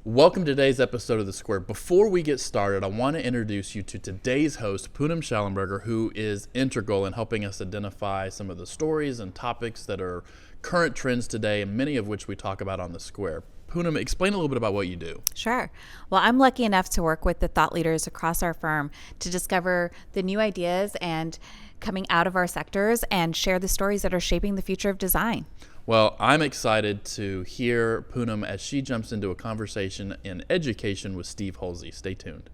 Welcome to today's episode of The Square. Before we get started, I want to introduce you to today's host, Punam Shallenberger, who is integral in helping us identify some of the stories and topics that are current trends today, and many of which we talk about on The Square. Punam, explain a little bit about what you do. Sure. Well, I'm lucky enough to work with the thought leaders across our firm to discover the new ideas and coming out of our sectors and share the stories that are shaping the future of design. Well, I'm excited to hear Punam as she jumps into a conversation in education with Steve Hulsey. Stay tuned.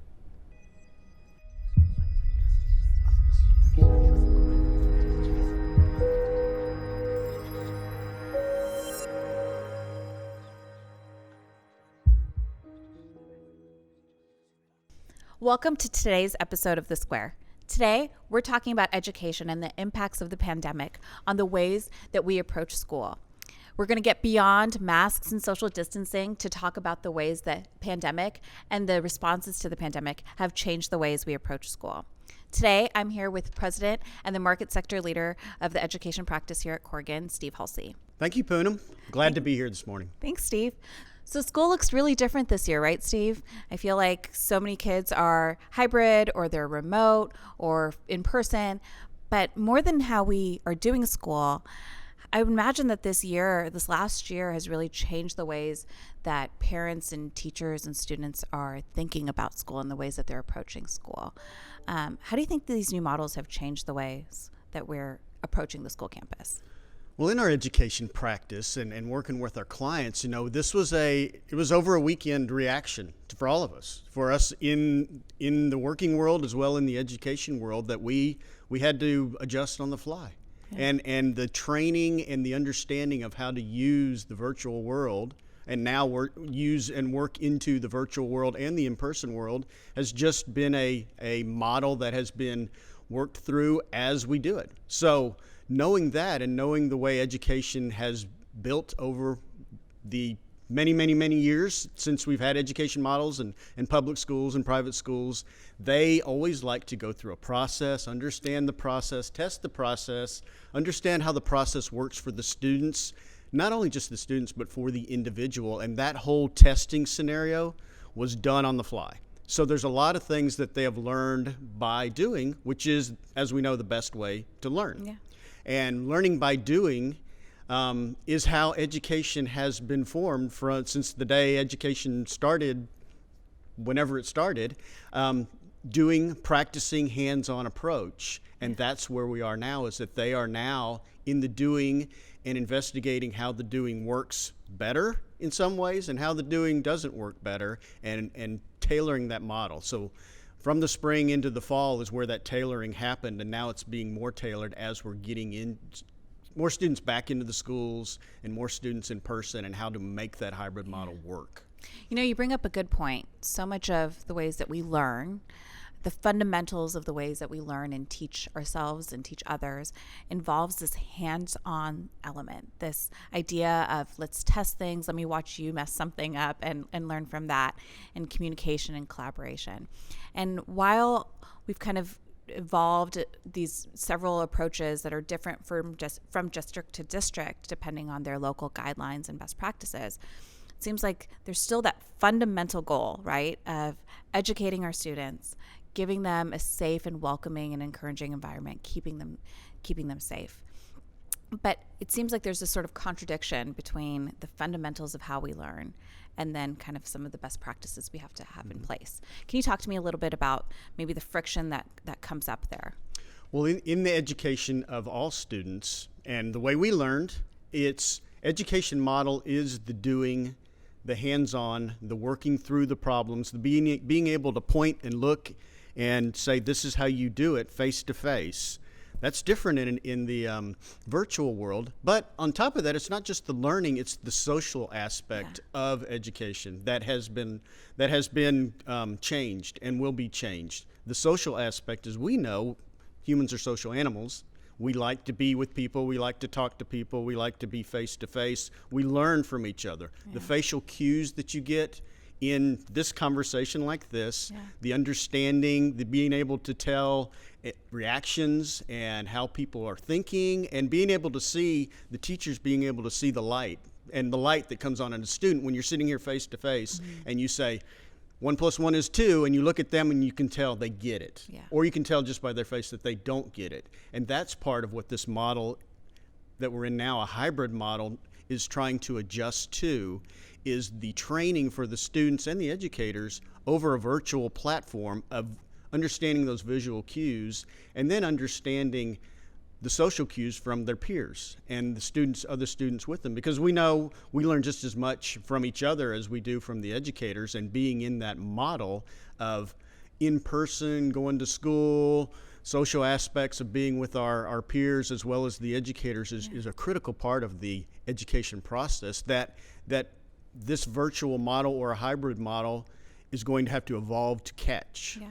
Welcome to today's episode of The Square. Today, we're talking about education and the impacts of the pandemic on the ways that we approach school. We're going to get beyond masks and social distancing to talk about the ways that pandemic and the responses to the pandemic have changed the ways we approach school. Today, I'm here with President and the market sector leader of the education practice here at Corgan, Steve Hulsey. Thank you, Punam. Glad to be here this morning. Thanks, Steve. So school looks really different this year, right, Steve? I feel like so many kids are hybrid or they're remote or in person, but more than how we are doing school, I would imagine that this last year has really changed the ways that parents and teachers and students are thinking about school and the ways that they're approaching school. How do you think these new models have changed the ways that we're approaching the school campus? Well, in our education practice and working with our clients, this was it was over a weekend reaction for all of us, for us in the working world as well in the education world, that we had to adjust on the fly. Yeah. And the training and the understanding of how to use the virtual world and now use and work into the virtual world and the in-person world has just been a model that has been worked through as we do it. So knowing that and knowing the way education has built over the many years since we've had education models and public schools and private schools, they always like to go through a process, understand the process, test the process, understand how the process works for the students, not only just the students, but for the individual. And that whole testing scenario was done on the fly. So there's a lot of things that they have learned by doing, which is, as we know, the best way to learn. Yeah. And learning by doing is how education has been formed since the day education started, whenever it started, practicing hands-on approach. And that's where we are now, is that they are now in the doing and investigating how the doing works better in some ways and how the doing doesn't work better, and tailoring that model. So from the spring into the fall is where that tailoring happened, and now it's being more tailored as we're getting in more students back into the schools and more students in person, and how to make that hybrid model work. You bring up a good point. So much of the ways that we learn, the fundamentals of the ways that we learn and teach ourselves and teach others, involves this hands-on element, this idea of let's test things, let me watch you mess something up and learn from that, and communication and collaboration. And while we've kind of evolved these several approaches that are different from district to district, depending on their local guidelines and best practices, it seems like there's still that fundamental goal, right, of educating our students, giving them a safe and welcoming and encouraging environment, keeping them safe. But it seems like there's this sort of contradiction between the fundamentals of how we learn and then kind of some of the best practices we have to have in place. Can you talk to me a little bit about maybe the friction that comes up there? Well, in the education of all students and the way we learned, its education model is the doing, the hands-on, the working through the problems, the being able to point and look and say, this is how you do it face to face. That's different in the virtual world. But on top of that, it's not just the learning; it's the social aspect of education that has been changed and will be changed. The social aspect, as we know, humans are social animals. We like to be with people. We like to talk to people. We like to be face to face. We learn from each other. Yeah. The facial cues that you get in this conversation like this, the understanding, the being able to tell reactions and how people are thinking, and being able to see the teachers being able to see the light and the light that comes on in a student when you're sitting here face to face and you say, 1 + 1 is 2, and you look at them and you can tell they get it. Yeah. Or you can tell just by their face that they don't get it. And that's part of what this model that we're in now, a hybrid model, is trying to adjust to, is the training for the students and the educators over a virtual platform of understanding those visual cues and then understanding the social cues from their peers and the students, other students with them, because we know we learn just as much from each other as we do from the educators, and being in that model of in person, going to school, social aspects of being with our peers as well as the educators is a critical part of the education process that this virtual model or a hybrid model is going to have to evolve to catch. Yeah.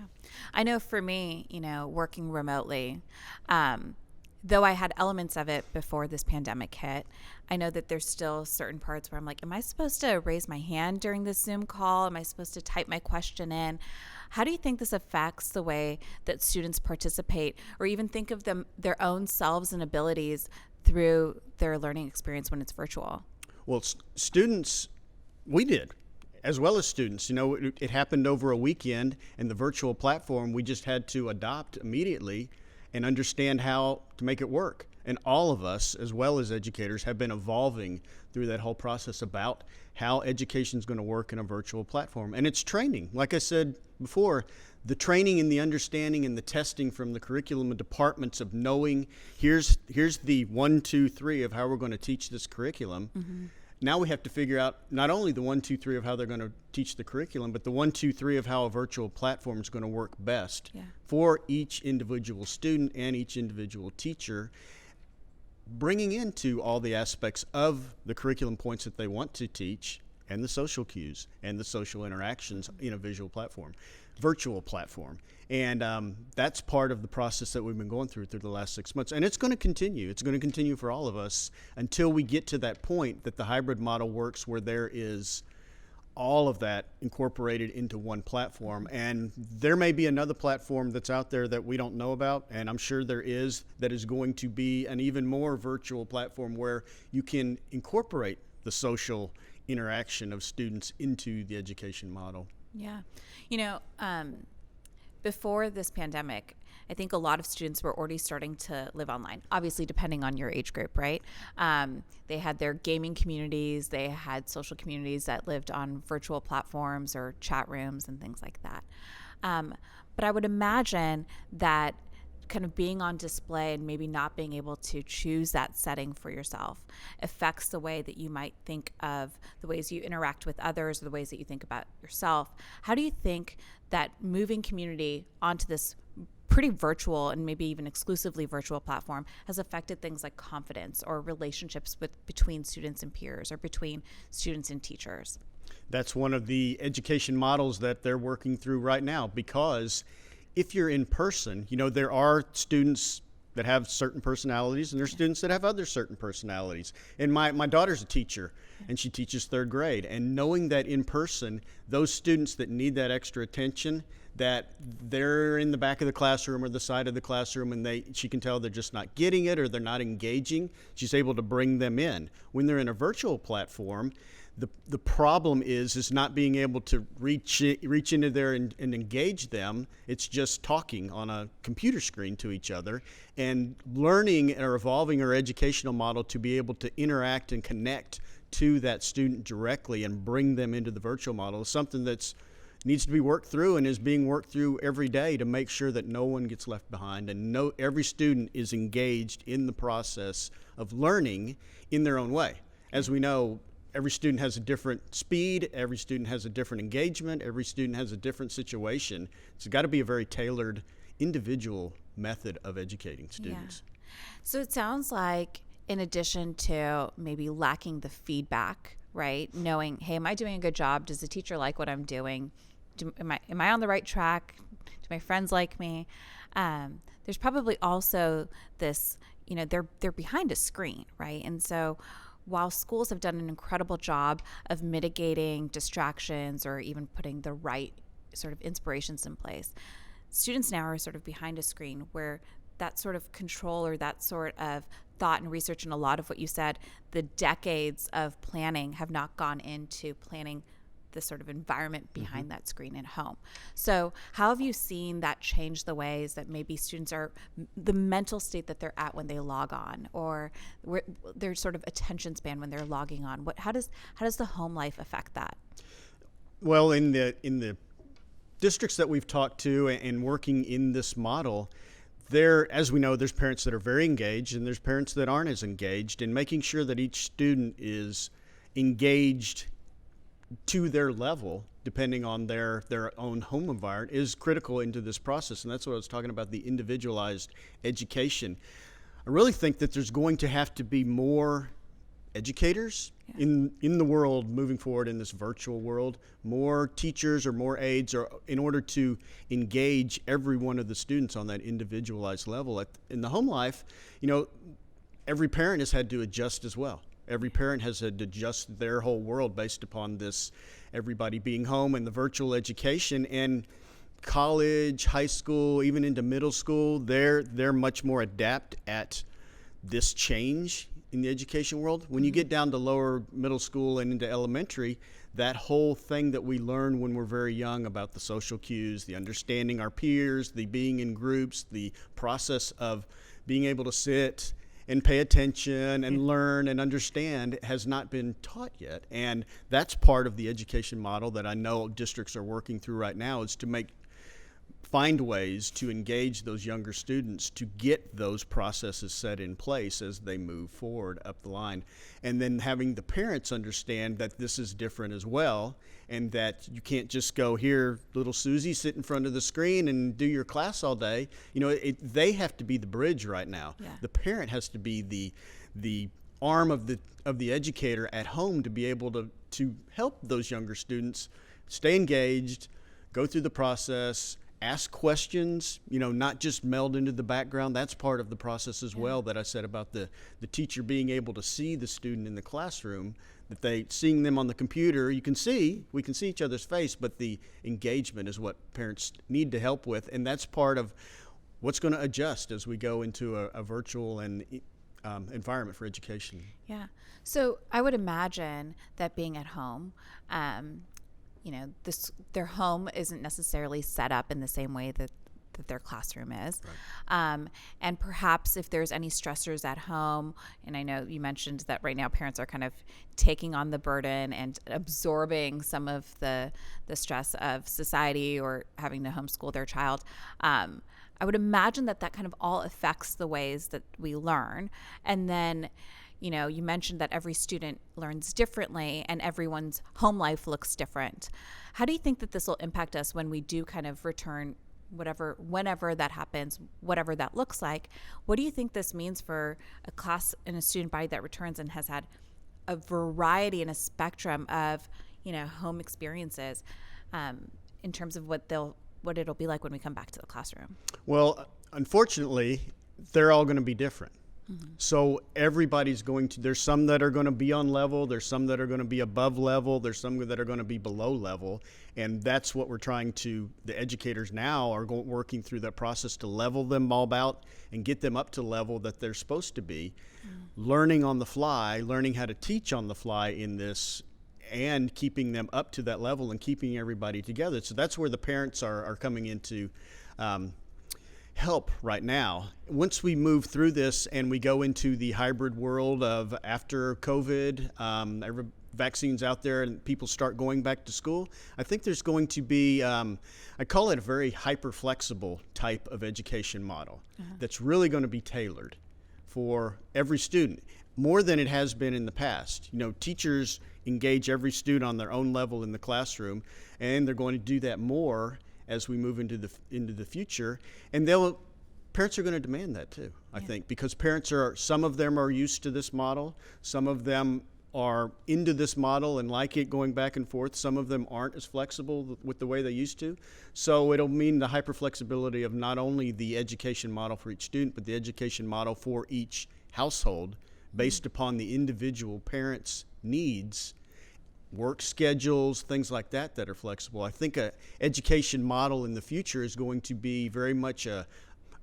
I know for me, working remotely, though I had elements of it before this pandemic hit, I know that there's still certain parts where I'm like, am I supposed to raise my hand during this Zoom call? Am I supposed to type my question in? How do you think this affects the way that students participate or even think of their own selves and abilities through their learning experience when it's virtual? Well, students, we did, as well as students. It happened over a weekend, and the virtual platform, we just had to adopt immediately and understand how to make it work. And all of us, as well as educators, have been evolving through that whole process about how education is going to work in a virtual platform. And it's training. Like I said before, the training and the understanding and the testing from the curriculum and departments of knowing here's the 1, 2, 3 of how we're going to teach this curriculum. Mm-hmm. Now we have to figure out not only the 1, 2, 3 of how they're going to teach the curriculum, but the 1, 2, 3 of how a virtual platform is going to work best for each individual student and each individual teacher, bringing into all the aspects of the curriculum points that they want to teach and the social cues and the social interactions in a virtual platform. And that's part of the process that we've been going through the last 6 months. And it's going to continue. It's going to continue for all of us until we get to that point that the hybrid model works where there is all of that incorporated into one platform. And there may be another platform that's out there that we don't know about, and I'm sure there is, that is going to be an even more virtual platform where you can incorporate the social interaction of students into the education model. Yeah. Before this pandemic, I think a lot of students were already starting to live online, obviously depending on your age group, right? They had their gaming communities, they had social communities that lived on virtual platforms or chat rooms and things like that. But I would imagine that kind of being on display and maybe not being able to choose that setting for yourself affects the way that you might think of the ways you interact with others or the ways that you think about yourself. How do you think that moving community onto this pretty virtual and maybe even exclusively virtual platform has affected things like confidence or relationships between students and peers or between students and teachers? That's one of the education models that they're working through right now, because if you're in person, there are students that have certain personalities and there's students that have other certain personalities. And my daughter's a teacher and she teaches 3rd grade. And knowing that in person, those students that need that extra attention, that they're in the back of the classroom or the side of the classroom and she can tell they're just not getting it or they're not engaging, she's able to bring them in. When they're in a virtual platform, the problem is not being able to reach into there and engage them. It's just talking on a computer screen to each other, and learning or evolving our educational model to be able to interact and connect to that student directly and bring them into the virtual model is something that's needs to be worked through and is being worked through every day to make sure that no one gets left behind and every student is engaged in the process of learning in their own way. As we know, every student has a different speed, every student has a different engagement, every student has a different situation. It's got to be a very tailored, individual method of educating students. Yeah. So it sounds like, in addition to maybe lacking the feedback, right? Knowing, hey, am I doing a good job? Does the teacher like what I'm doing? Am I on the right track? Do my friends like me? There's probably also this, they're behind a screen, right? And so while schools have done an incredible job of mitigating distractions or even putting the right sort of inspirations in place, students now are sort of behind a screen where that sort of control or that sort of thought and research, and a lot of what you said, the decades of planning have not gone into planning the sort of environment behind that screen at home. So how have you seen that change the ways that maybe students are, the mental state that they're at when they log on, or their sort of attention span when they're logging on? How does the home life affect that? Well, in the districts that we've talked to and working in this model, as we know, there's parents that are very engaged and there's parents that aren't as engaged, and making sure that each student is engaged to their level, depending on their own home environment, is critical into this process. And that's what I was talking about, the individualized education. I really think that there's going to have to be more educators in the world moving forward in this virtual world, more teachers or more aides, or in order to engage every one of the students on that individualized level. In the home life, every parent has had to adjust as well. Every parent has had to adjust their whole world based upon this, everybody being home and the virtual education. And college, high school, even into middle school, they're much more adept at this change in the education world. When you get down to lower middle school and into elementary, that whole thing that we learn when we're very young about the social cues, the understanding our peers, the being in groups, the process of being able to sit and pay attention and learn and understand has not been taught yet. And that's part of the education model that I know districts are working through right now, is to find ways to engage those younger students to get those processes set in place as they move forward up the line. And then having the parents understand that this is different as well, and that you can't just go, here, little Susie, sit in front of the screen and do your class all day. They have to be the bridge right now. Yeah. The parent has to be the arm of the educator at home to be able to help those younger students stay engaged, go through the process, ask questions, not just meld into the background. That's part of the process as well, that I said about the teacher being able to see the student in the classroom, that seeing them on the computer, we can see each other's face, but the engagement is what parents need to help with. And that's part of what's going to adjust as we go into a virtual and environment for education. Yeah. So I would imagine that being at home, their home isn't necessarily set up in the same way that their classroom is. Right. And perhaps if there's any stressors at home, and I know you mentioned that right now parents are kind of taking on the burden and absorbing some of the stress of society or having to homeschool their child. I would imagine that kind of all affects the ways that we learn. And then you mentioned that every student learns differently and everyone's home life looks different. How do you think that this will impact us when we do kind of return, whenever that happens, whatever that looks like? What do you think this means for a class and a student body that returns and has had a variety and a spectrum of, home experiences in terms of what it'll be like when we come back to the classroom? Well, unfortunately, they're all going to be different. Mm-hmm. So everybody's there's some that are going to be on level, there's some that are going to be above level, there's some that are going to be below level. And that's what we're the educators now are working through that process to level them all out and get them up to level that they're supposed to be. Mm-hmm. Learning on the fly, learning how to teach on the fly in this, and keeping them up to that level and keeping everybody together. So that's where the parents are coming into help right now. Once we move through this and we go into the hybrid world of after COVID, vaccines out there and people start going back to school, I think there's going to be, I call it a very hyper-flexible type of education model that's really going to be tailored for every student, more than it has been in the past. Teachers engage every student on their own level in the classroom, and they're going to do that more as we move into the future, and parents are going to demand that too. I think, because some of them are used to this model, some of them are into this model and like it going back and forth. Some of them aren't as flexible with the way they used to. So it'll mean the hyper flexibility of not only the education model for each student, but the education model for each household based upon the individual parents' needs, work schedules, things like that are flexible. I think a education model in the future is going to be very much a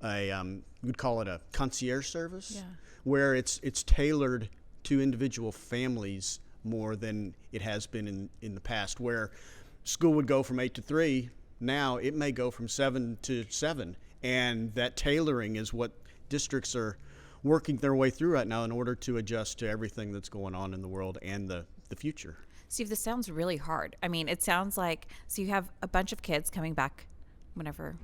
we'd call it a concierge service, Yeah. where it's tailored to individual families more than it has been in the past, where school would go from 8 to 3. Now it may go from 7 to 7, and that tailoring is what districts are working their way through right now in order to adjust to everything that's going on in the world and the future. Steve, this sounds really hard. I mean, it sounds like, so you have a bunch of kids coming back whatever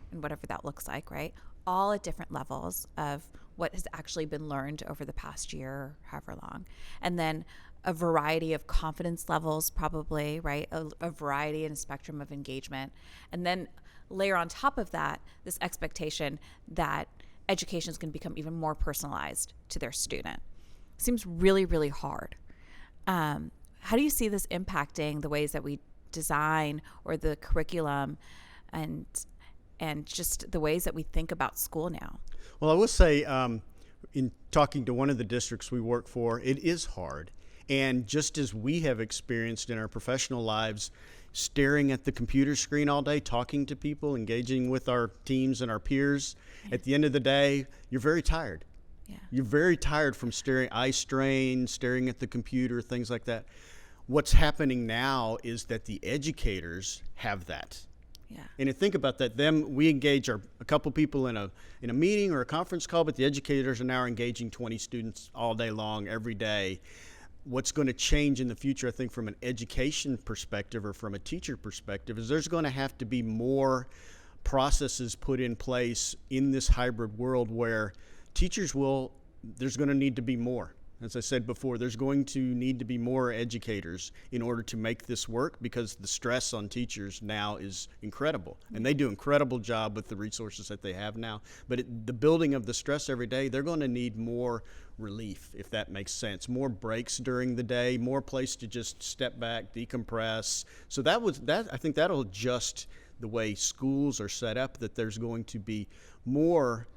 that looks like, right? All at different levels of what has actually been learned over the past year, however long. And then a variety of confidence levels, probably, right? A variety and a spectrum of engagement. And then layer on top of that this expectation that education is going to become even more personalized to their student. Seems really, really hard. How do you see this impacting the ways that we design or the curriculum and just the ways that we think about school now? Well, I will say, in talking to one of the districts we work for, it is hard. And just as we have experienced in our professional lives, staring at the computer screen all day, talking to people, engaging with our teams and our peers, at the end of the day, you're very tired. Yeah. You're very tired from eye strain, staring at the computer, things like that. What's happening now is that the educators have that. Yeah. And to think about that, we engage a couple people in a meeting or a conference call, but the educators are now engaging 20 students all day long, every day. What's going to change in the future, I think, from an education perspective or from a teacher perspective, is there's going to have to be more processes put in place in this hybrid world where there's going to need to be more. As I said before, there's going to need to be more educators in order to make this work, because the stress on teachers now is incredible. And they do an incredible job with the resources that they have now. But the building of the stress every day, they're going to need more relief, if that makes sense. More breaks during the day, more place to just step back, decompress. So I think that'll adjust the way schools are set up, that there's going to be more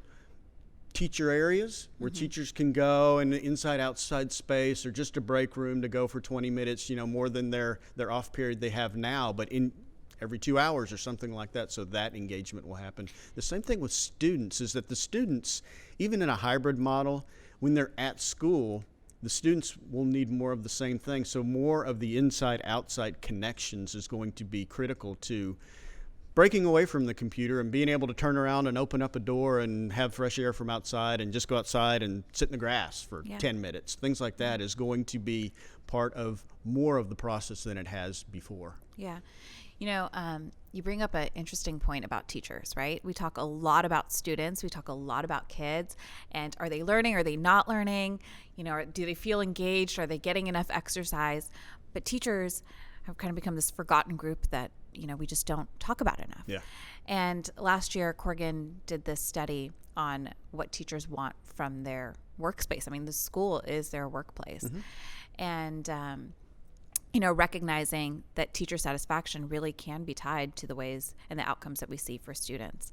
teacher areas where teachers can go, and inside outside space, or just a break room to go for 20 minutes, more than their off period they have now, but in every 2 hours or something like that. So that engagement will happen. The same thing with students is that the students, even in a hybrid model, when they're at school, the students will need more of the same thing. So more of the inside outside connections is going to be critical to breaking away from the computer and being able to turn around and open up a door and have fresh air from outside and just go outside and sit in the grass for 10 minutes. Things like that is going to be part of more of the process than it has before. Yeah. You bring up an interesting point about teachers, right? We talk a lot about students. We talk a lot about kids. And are they learning? Are they not learning? Do they feel engaged? Are they getting enough exercise? But teachers have kind of become this forgotten group that we just don't talk about enough. Yeah. And last year, Corgan did this study on what teachers want from their workspace. I mean, the school is their workplace. And, recognizing that teacher satisfaction really can be tied to the ways and the outcomes that we see for students.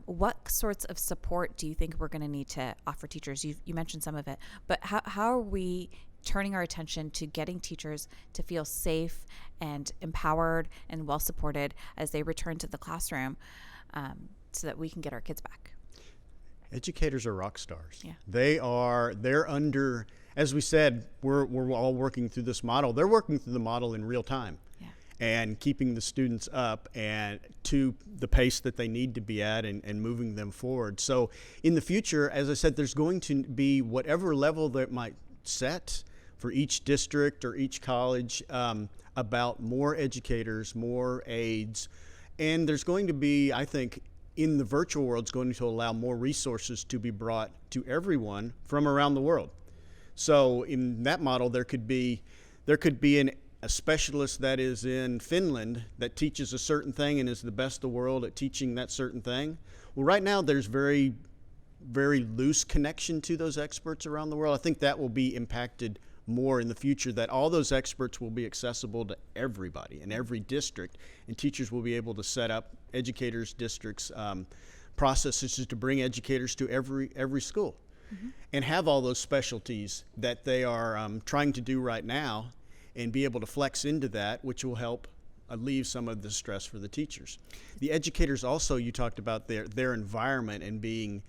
What sorts of support do you think we're going to need to offer teachers? You mentioned some of it, but how are we turning our attention to getting teachers to feel safe and empowered and well supported as they return to the classroom, so that we can get our kids back? Educators are rock stars. Yeah. They're under, as we said, we're all working through this model. They're working through the model in real time. Yeah. And keeping the students up and to the pace that they need to be at, and moving them forward. So in the future, as I said, there's going to be whatever level that might set for each district or each college, about more educators, more aides. And there's going to be, I think, in the virtual world, it's going to allow more resources to be brought to everyone from around the world. So in that model, there could be a specialist that is in Finland that teaches a certain thing and is the best in the world at teaching that certain thing. Well, right now there's very, very loose connection to those experts around the world. I think that will be impacted more in the future, that all those experts will be accessible to everybody in every district, and teachers will be able to set up educators, districts, processes to bring educators to every school, and have all those specialties that they are trying to do right now, and be able to flex into that, which will help alleviate some of the stress for the teachers. The educators also, you talked about their environment and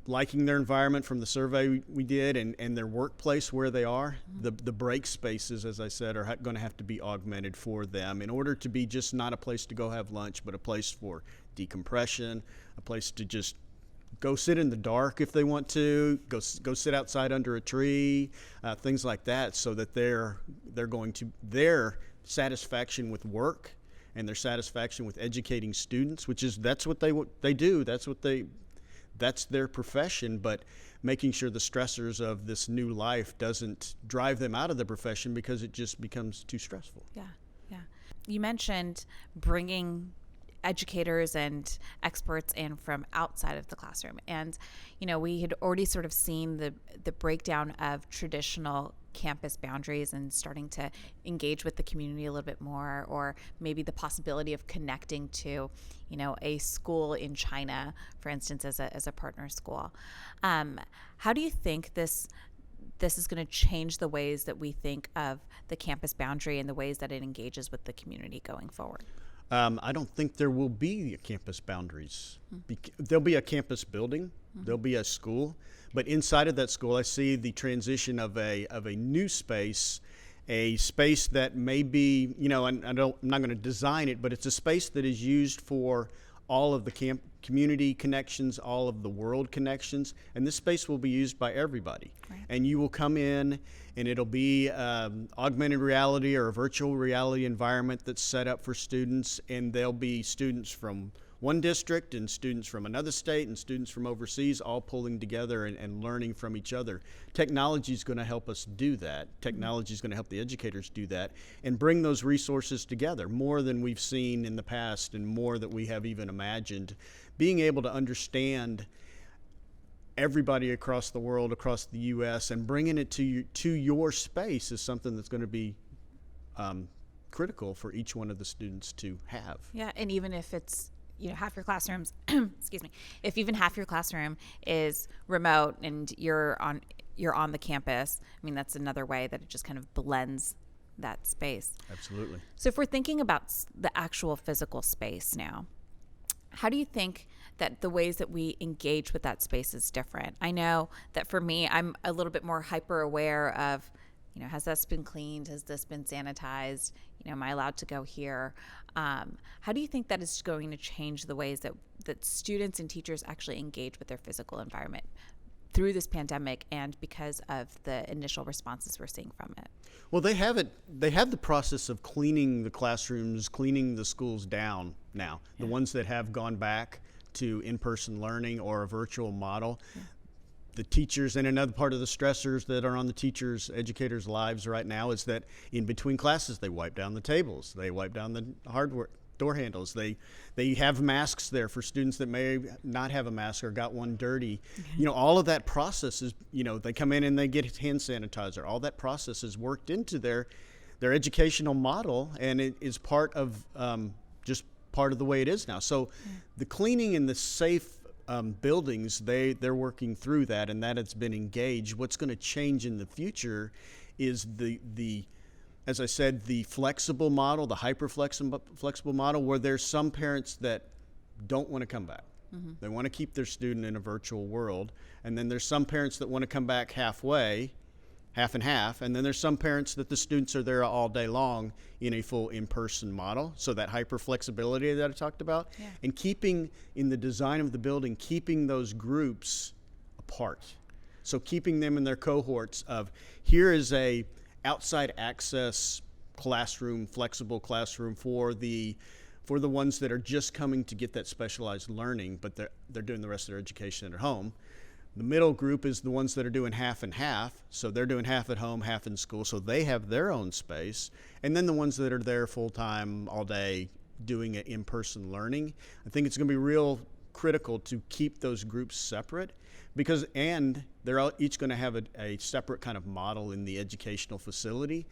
liking their environment from the survey we did, and their workplace where they are. The break spaces, as I said, are going to have to be augmented for them in order to be just not a place to go have lunch, but a place for decompression, a place to just go sit in the dark if they want to, go sit outside under a tree, things like that, so that their satisfaction with work and their satisfaction with educating students, that's what they do, that's their profession, but making sure the stressors of this new life doesn't drive them out of the profession because it just becomes too stressful. Yeah. You mentioned bringing educators and experts in from outside of the classroom. And, we had already sort of seen the breakdown of traditional campus boundaries and starting to engage with the community a little bit more, or maybe the possibility of connecting to, a school in China, for instance, as a partner school. How do you think this is going to change the ways that we think of the campus boundary and the ways that it engages with the community going forward? I don't think there will be campus boundaries. There'll be a campus building, there'll be a school, but inside of that school, I see the transition of a new space, a space that may be, I'm not going to design it, but it's a space that is used for all of the community connections, all of the world connections, and this space will be used by everybody. Right. And you will come in, and it'll be augmented reality or a virtual reality environment that's set up for students, and there'll be students from one district and students from another state and students from overseas all pulling together and learning from each other. Technology is going to help us do that. Technology is going to help the educators do that and bring those resources together more than we've seen in the past and more that we have even imagined. Being able to understand everybody across the world, across the U.S., and bringing it to your space is something that's going to be critical for each one of the students to have. Yeah, and even if it's half your classrooms, excuse me, if even half your classroom is remote and you're on the campus, that's another way that it just kind of blends that space. Absolutely. So if we're thinking about the actual physical space now, how do you think that the ways that we engage with that space is different? I know that for me, I'm a little bit more hyper aware of, has this been cleaned? Has this been sanitized? Am I allowed to go here? How do you think that is going to change the ways that students and teachers actually engage with their physical environment through this pandemic and because of the initial responses we're seeing from it? Well, they have the process of cleaning the classrooms, cleaning the schools down now. Yeah. The ones that have gone back to in-person learning or a virtual model. Yeah. The teachers, and another part of the stressors that are on the educators' lives right now is that in between classes, they wipe down the tables, they wipe down the hardware door handles, they have masks there for students that may not have a mask or got one dirty. Mm-hmm. All of that process is, they come in and they get hand sanitizer. All that process is worked into their educational model, and it is part of just part of the way it is now. So the cleaning and the safe buildings, they're working through that, and that has been engaged. What's going to change in the future is the as I said, the flexible model, the hyper flexible model, where there's some parents that don't want to come back. Mm-hmm. They want to keep their student in a virtual world, and then there's some parents that want to come back halfway, half and half, and then there's some parents that the students are there all day long in a full in-person model. So that hyper flexibility that I talked about, and keeping in the design of the building, keeping those groups apart. So keeping them in their cohorts of, here is a outside access classroom, flexible classroom for the ones that are just coming to get that specialized learning, but they're doing the rest of their education at home. The middle group is the ones that are doing half and half, so they're doing half at home, half in school, so they have their own space. And then the ones that are there full-time all day doing it in-person learning. I think it's going to be real critical to keep those groups separate, and they're each going to have a separate kind of model in the educational facility.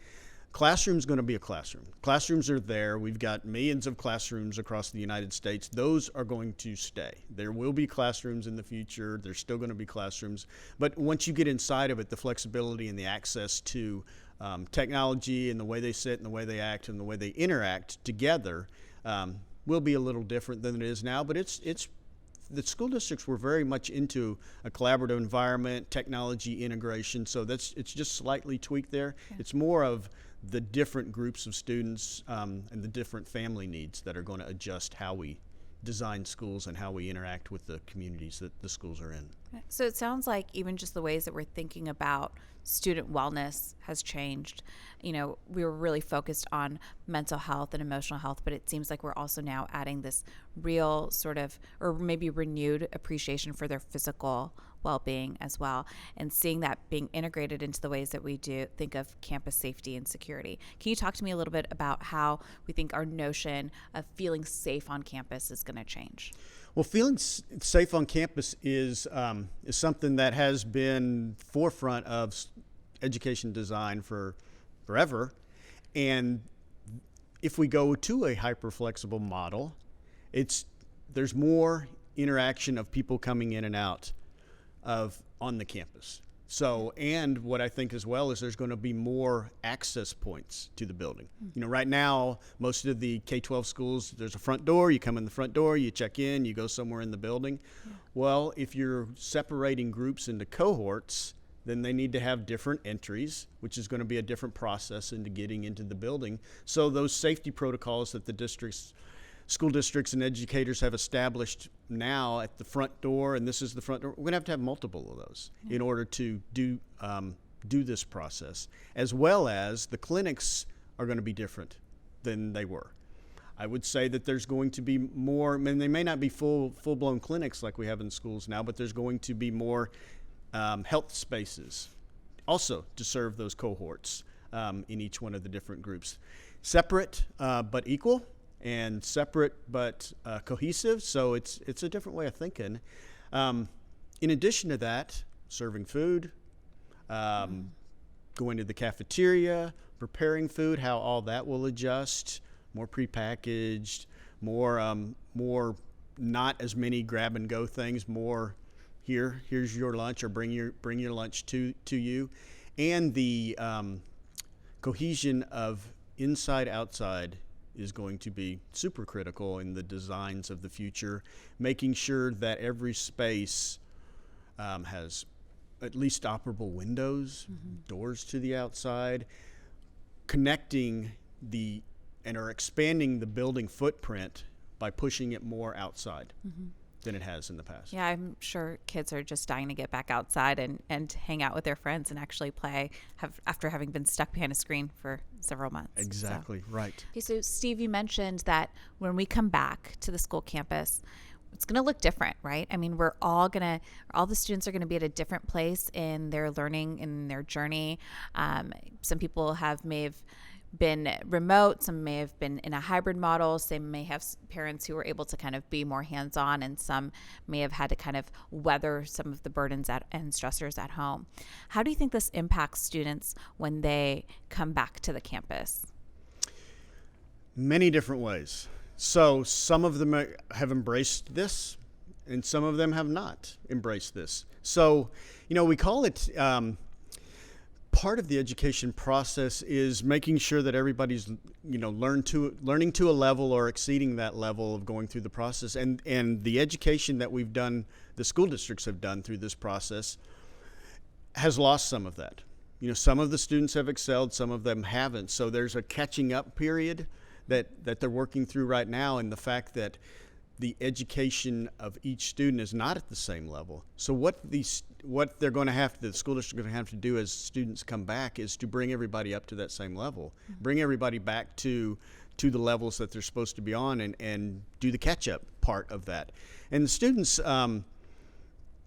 Classroom's going to be a classroom. Classrooms are there. We've got millions of classrooms across the United States. Those are going to stay. There will be classrooms in the future. There's still going to be classrooms. But once you get inside of it, the flexibility and the access to technology and the way they sit and the way they act and the way they interact together will be a little different than it is now. But it's the school districts were very much into a collaborative environment, technology integration. So it's just slightly tweaked there. Yeah. It's more of the different groups of students and the different family needs that are going to adjust how we design schools and how we interact with the communities that the schools are in. So it sounds like even just the ways that we're thinking about student wellness has changed. You know, we were really focused on mental health and emotional health, but it seems like we're also now adding this real sort of, or maybe renewed appreciation for their physical well-being as well, and seeing that being integrated into the ways that we do think of campus safety and security. Can you talk to me a little bit about how we think our notion of feeling safe on campus is going to change? Well, feeling safe on campus is something that has been forefront of education design for forever. And if we go to a hyper-flexible model, there's more interaction of people coming in and out on the campus. So, and what I think as well is there's going to be more access points to the building. You know, right now, most of the K-12 schools, there's a front door, you come in the front door, you check in, you go somewhere in the building. Well, if you're separating groups into cohorts, then they need to have different entries, which is going to be a different process into getting into the building. So those safety protocols that the school districts and educators have established now at the front door, and this is the front door, we're going to have multiple of those in order to do this process, as well as the clinics are going to be different than they were. I would say that there's going to be more, I mean, they may not be full-blown clinics like we have in schools now, but there's going to be more health spaces also to serve those cohorts in each one of the different groups. Separate but equal, and separate but cohesive, so it's a different way of thinking. In addition to that, serving food, going to the cafeteria, preparing food, how all that will adjust, more prepackaged, more not as many grab and go things, more here's your lunch, or bring your lunch to you, and the cohesion of inside outside is going to be super critical in the designs of the future, making sure that every space has at least operable windows, doors to the outside, connecting or expanding the building footprint by pushing it more outside than it has in the past. Yeah, I'm sure kids are just dying to get back outside and hang out with their friends and actually play after having been stuck behind a screen for several months. Exactly, right. Okay, so Steve, you mentioned that when we come back to the school campus, it's going to look different, right? I mean, all the students are going to be at a different place in their learning, in their journey. Some people may have been remote, some may have been in a hybrid model, some may have parents who were able to kind of be more hands-on, and some may have had to kind of weather some of the burdens and stressors at home. How do you think this impacts students when they come back to the campus? Many different ways. So some of them have embraced this, and some of them have not embraced this. So, we call it part of the education process is making sure that everybody's, learning to a level or exceeding that level of going through the process. And the education that we've done, the school districts have done through this process, has lost some of that. Some of the students have excelled, some of them haven't. So there's a catching up period that they're working through right now, and the fact that the education of each student is not at the same level. So what they're going to have to, the school district is going to have to do as students come back, is to bring everybody up to that same level, bring everybody back to the levels that they're supposed to be on, and do the catch-up part of that. And the students'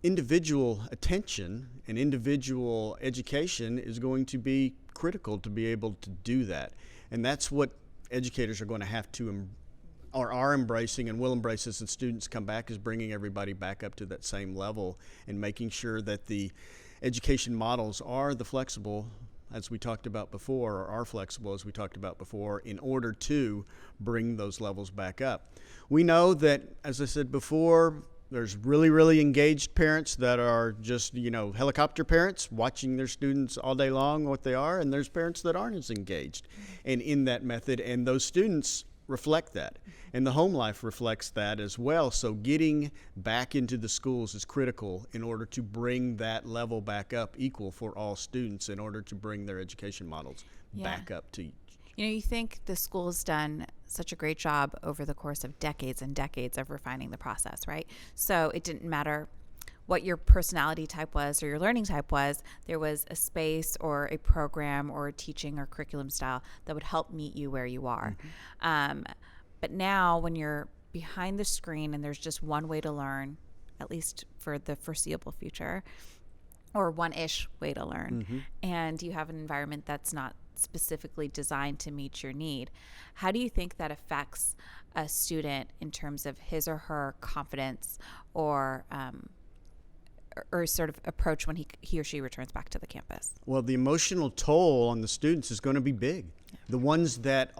individual attention and individual education is going to be critical to be able to do that. And that's what educators are going to have to or are embracing and will embrace as the students come back, is bringing everybody back up to that same level and making sure that the education models are the flexible, as we talked about before, or are flexible as we talked about before, in order to bring those levels back up. We know that, as I said before, there's really, really engaged parents that are just, helicopter parents watching their students all day long, what they are, and there's parents that aren't as engaged and in that method, and those students reflect that. And the home life reflects that as well. So getting back into the schools is critical in order to bring that level back up equal for all students in order to bring their education models back up to You think the school's done such a great job over the course of decades and decades of refining the process, right? So it didn't matter what your personality type was or your learning type was, there was a space or a program or a teaching or curriculum style that would help meet you where you are. But now when you're behind the screen and there's just one way to learn, at least for the foreseeable future, or one-ish way to learn, and you have an environment that's not specifically designed to meet your need, how do you think that affects a student in terms of his or her confidence or sort of approach when he or she returns back to the campus? Well, the emotional toll on the students is going to be big. Yeah. The ones that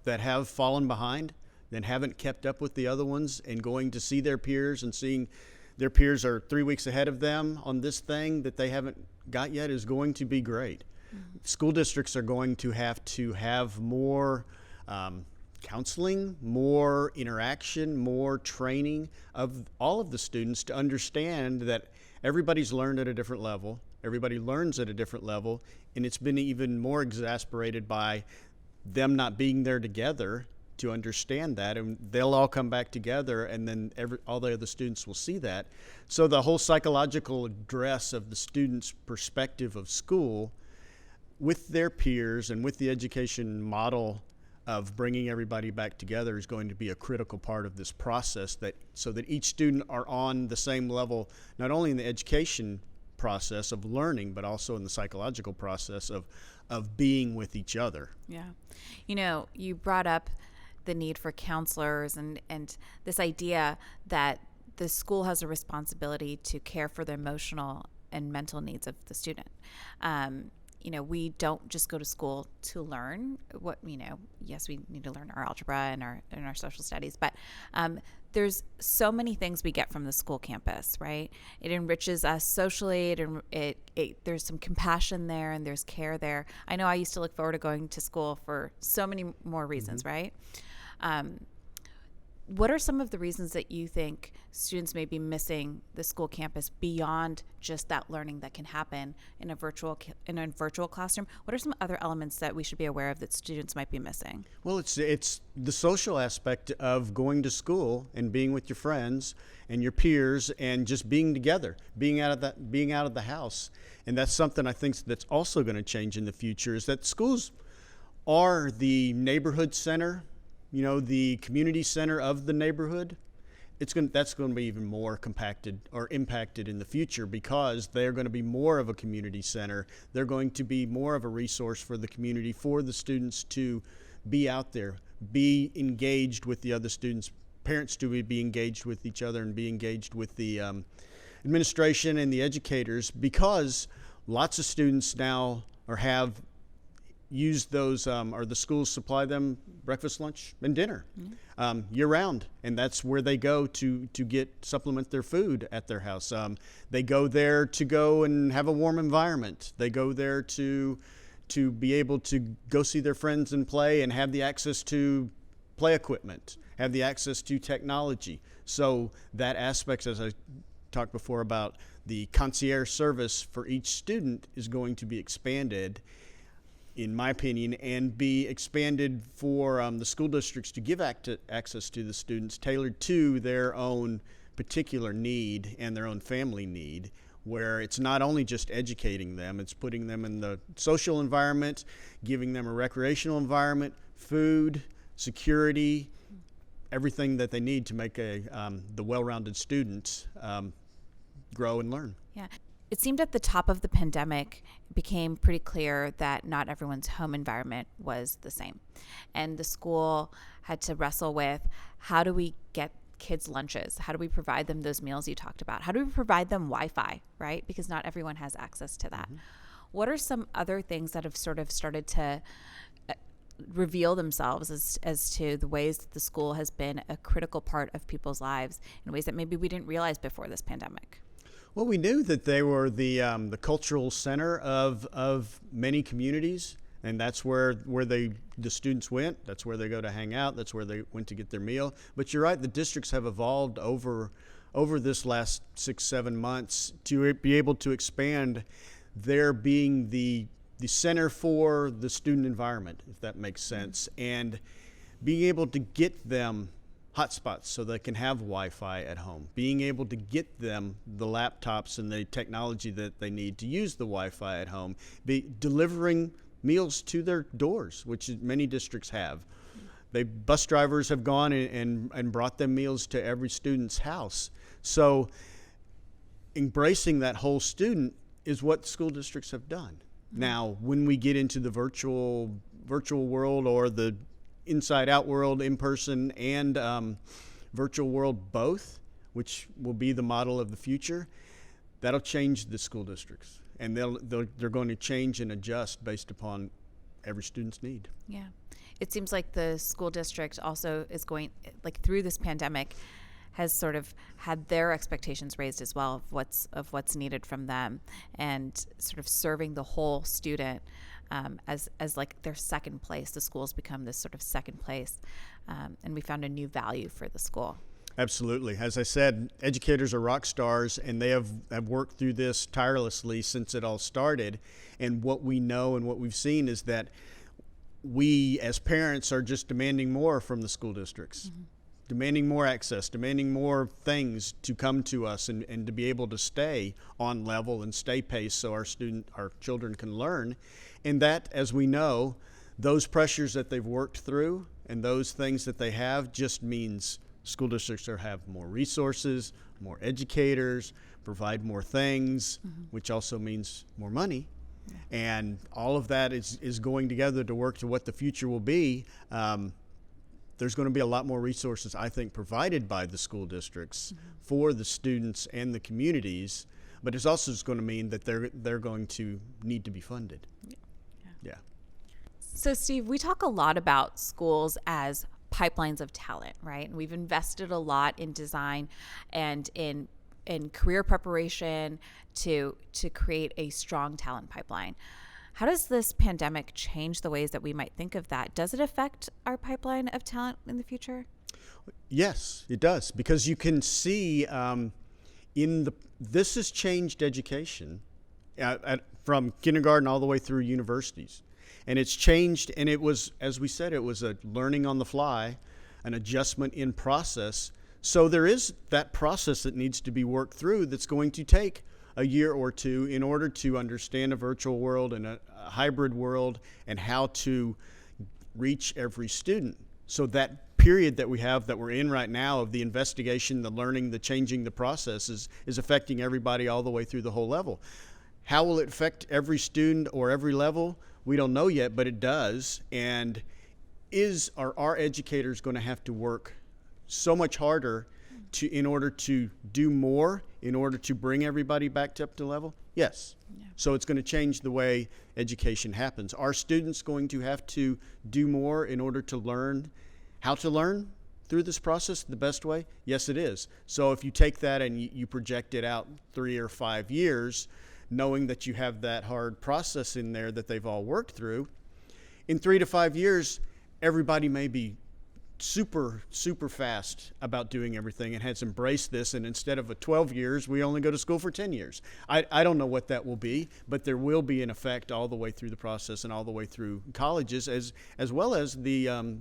have fallen behind, that haven't kept up with the other ones, and going to see their peers and seeing their peers are 3 weeks ahead of them on this thing that they haven't got yet is going to be great. School districts are going to have more counseling, more interaction, more training of all of the students to understand that everybody's learned at a different level. Everybody learns at a different level, and it's been even more exacerbated by them not being there together to understand that, and they'll all come back together, and then all the other students will see that. So the whole psychological address of the student's perspective of school with their peers and with the education model of bringing everybody back together is going to be a critical part of this process, so that each student are on the same level, not only in the education process of learning, but also in the psychological process of being with each other. Yeah. You brought up the need for counselors and this idea that the school has a responsibility to care for the emotional and mental needs of the student. We don't just go to school to learn yes, we need to learn our algebra and our social studies, but there's so many things we get from the school campus, right? It enriches us socially. There's some compassion there and there's care there. I know I used to look forward to going to school for so many more reasons, right? What are some of the reasons that you think students may be missing the school campus beyond just that learning that can happen in a virtual classroom? What are some other elements that we should be aware of that students might be missing? Well, it's the social aspect of going to school and being with your friends and your peers and just being together, being out of the house. And that's something I think that's also going to change in the future, is that schools are the neighborhood center, the community center of the neighborhood. That's going to be even more compacted or impacted in the future, because they're going to be more of a community center. They're going to be more of a resource for the community, for the students to be out there, be engaged with the other students, parents to be engaged with each other and be engaged with the administration and the educators, because lots of students now have used those, or the schools supply them breakfast, lunch, and dinner year-round, and that's where they go to supplement their food at their house. They go there to go and have a warm environment. They go there to be able to go see their friends and play and have the access to play equipment, have the access to technology. So that aspect, as I talked before about the concierge service for each student, is going to be expanded, in my opinion, and be expanded for the school districts to give access to the students tailored to their own particular need and their own family need, where it's not only just educating them, it's putting them in the social environment, giving them a recreational environment, food, security, everything that they need to make the well-rounded student grow and learn. Yeah. It seemed at the top of the pandemic, it became pretty clear that not everyone's home environment was the same. And the school had to wrestle with, how do we get kids lunches? How do we provide them those meals you talked about? How do we provide them Wi-Fi, right? Because not everyone has access to that. What are some other things that have sort of started to reveal themselves as to the ways that the school has been a critical part of people's lives in ways that maybe we didn't realize before this pandemic. Well, we knew that they were the cultural center of many communities, and that's where the students went. That's where they go to hang out. That's where they went to get their meal. But you're right, the districts have evolved over this last 6-7 months to be able to expand their being the center for the student environment, if that makes sense, and being able to get them hotspots so they can have Wi-Fi at home, being able to get them the laptops and the technology that they need to use the Wi-Fi at home, delivering meals to their doors, which many districts have. Bus drivers have gone and brought them meals to every student's house. So embracing that whole student is what school districts have done. Now, when we get into the virtual world or the inside-out world, in-person and virtual world both, which will be the model of the future, that'll change the school districts. And they're going to change and adjust based upon every student's need. Yeah. It seems like the school district also is going, like through this pandemic, has sort of had their expectations raised as well of what's needed from them, and sort of serving the whole student as like their second place. The school's become this sort of second place, and we found a new value for the school. Absolutely. As I said, educators are rock stars, and they have worked through this tirelessly since it all started. And what we know and what we've seen is that we as parents are just demanding more from the school districts. Mm-hmm. Demanding more access, demanding more things to come to us and to be able to stay on level and stay paced so our children can learn. And that, as we know, those pressures that they've worked through and those things that they have just means school districts have more resources, more educators, provide more things, mm-hmm. which also means more money. Yeah. And all of that is going together to work to what the future will be. There's going to be a lot more resources, I think, provided by the school districts mm-hmm. for the students and the communities, but it's also going to mean that they're going to need to be funded. Yeah. So, Steve, we talk a lot about schools as pipelines of talent, right? And we've invested a lot in design and in career preparation to create a strong talent pipeline. How does this pandemic change the ways that we might think of that? Does it affect our pipeline of talent in the future? Yes, it does, because you can see this has changed education from kindergarten all the way through universities. And it's changed, and it was, as we said, it was a learning on the fly, an adjustment in process. So there is that process that needs to be worked through that's going to take a year or two in order to understand a virtual world and a hybrid world and how to reach every student. So that period that we have, that we're in right now, of the investigation, the learning, the changing the processes, is affecting everybody all the way through the whole level. How will it affect every student or every level? We don't know yet, but it does. And are our educators going to have to work so much harder in order to do more, in order to bring everybody back up to level? Yes. Yeah. So it's going to change the way education happens. Are students going to have to do more in order to learn how to learn through this process the best way? Yes, it is. So if you take that and you project it out 3 or 5 years, knowing that you have that hard process in there that they've all worked through, in 3 to 5 years, everybody may be super fast about doing everything and has embraced this, and instead of 12 years, we only go to school for 10 years. I don't know what that will be, but there will be an effect all the way through the process and all the way through colleges, as well as the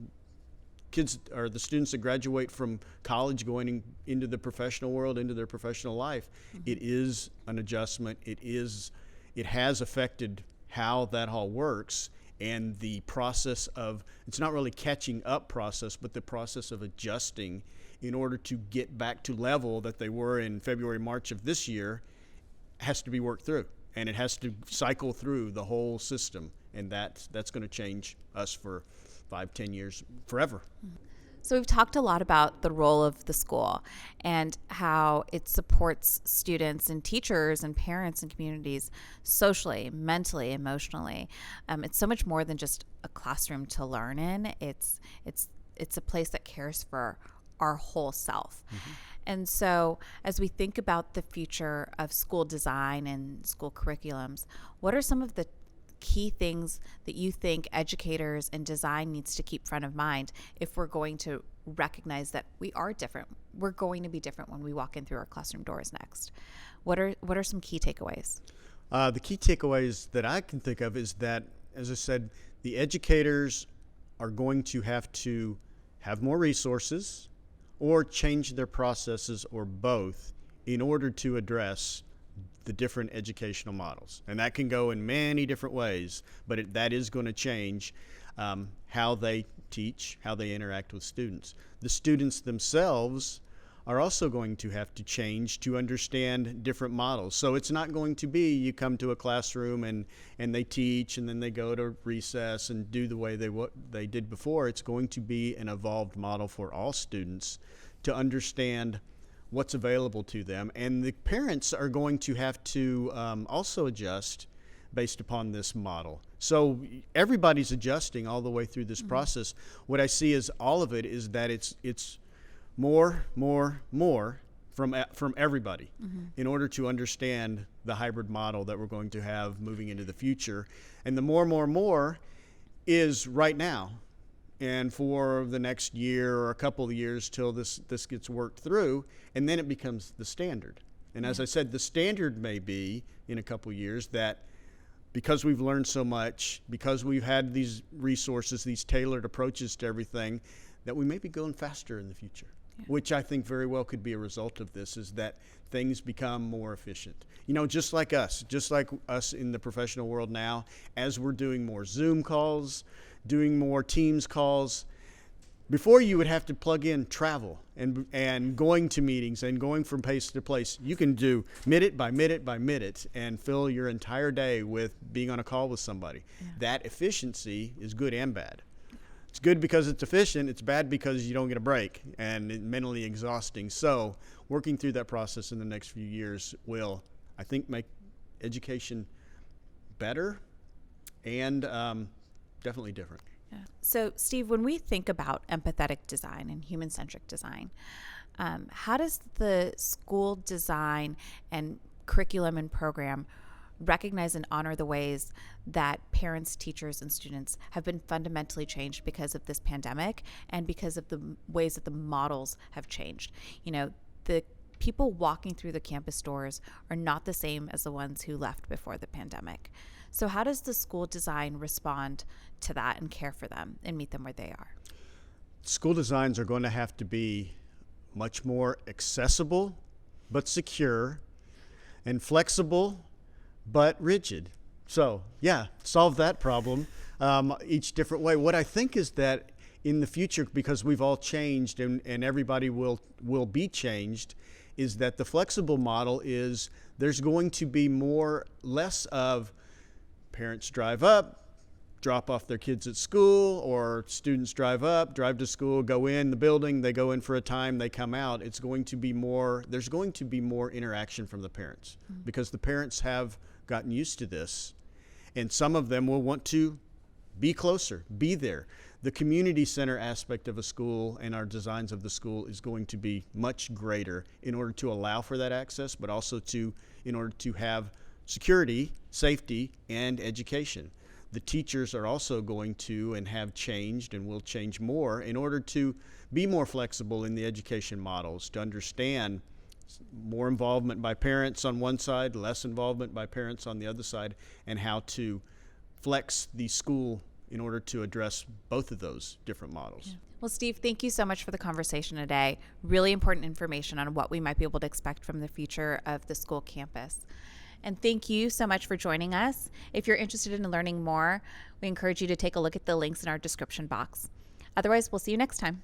kids or the students that graduate from college going into the professional world, into their professional life. Mm-hmm. It is an adjustment. It has affected how that all works. And the process of, it's not really catching up process, but the process of adjusting in order to get back to level that they were in February, March of this year has to be worked through. And it has to cycle through the whole system. And that's going to change us for 5-10 years, forever. So we've talked a lot about the role of the school and how it supports students and teachers and parents and communities socially, mentally, emotionally. It's so much more than just a classroom to learn in. It's a place that cares for our whole self. Mm-hmm. And so as we think about the future of school design and school curriculums, what are some of the key things that you think educators and design needs to keep front of mind if we're going to recognize that we are different? We're going to be different when we walk in through our classroom doors next. What are some key takeaways? The key takeaways that I can think of is that, as I said, the educators are going to have more resources or change their processes or both in order to address the different educational models. And that can go in many different ways, but that is going to change how they teach, how they interact with students. The students themselves are also going to have to change to understand different models. So it's not going to be you come to a classroom and they teach and then they go to recess and do the way they did before. It's going to be an evolved model for all students to understand what's available to them, and the parents are going to have to also adjust based upon this model. So everybody's adjusting all the way through this process. What I see is all of it is that it's more from everybody in order to understand the hybrid model that we're going to have moving into the future. And the more is right now. And for the next year or a couple of years till this gets worked through, and then it becomes the standard. And as I said, the standard may be in a couple of years that because we've learned so much, because we've had these resources, these tailored approaches to everything, that we may be going faster in the future, which I think very well could be a result of this, is that things become more efficient. You know, just like us in the professional world now, as we're doing more Zoom calls, doing more Teams calls. Before, you would have to plug in travel and going to meetings and going from place to place. You can do minute by minute by minute and fill your entire day with being on a call with somebody. Yeah. That efficiency is good and bad. It's good because it's efficient. It's bad because you don't get a break and it's mentally exhausting. So working through that process in the next few years will, I think, make education better and definitely different. Yeah. So, Steve, when we think about empathetic design and human-centric design, how does the school design and curriculum and program recognize and honor the ways that parents, teachers, and students have been fundamentally changed because of this pandemic and because of the ways that the models have changed? You know, the people walking through the campus doors are not the same as the ones who left before the pandemic. So how does the school design respond to that and care for them and meet them where they are? School designs are going to have to be much more accessible but secure and flexible but rigid. So, solve that problem each different way. What I think is that in the future, because we've all changed and everybody will be changed, is that the flexible model is there's going to be less of parents drive up, drop off their kids at school, or students drive to school, go in the building, they go in for a time, they come out. There's going to be more interaction from the parents because the parents have gotten used to this, and some of them will want to be closer, be there. The community center aspect of a school and our designs of the school is going to be much greater in order to allow for that access, but also in order to have security, safety, and education. The teachers are also going to and have changed and will change more in order to be more flexible in the education models, to understand more involvement by parents on one side, less involvement by parents on the other side, and how to flex the school in order to address both of those different models. Yeah. Well, Steve, thank you so much for the conversation today. Really important information on what we might be able to expect from the future of the school campus. And thank you so much for joining us. If you're interested in learning more, we encourage you to take a look at the links in our description box. Otherwise, we'll see you next time.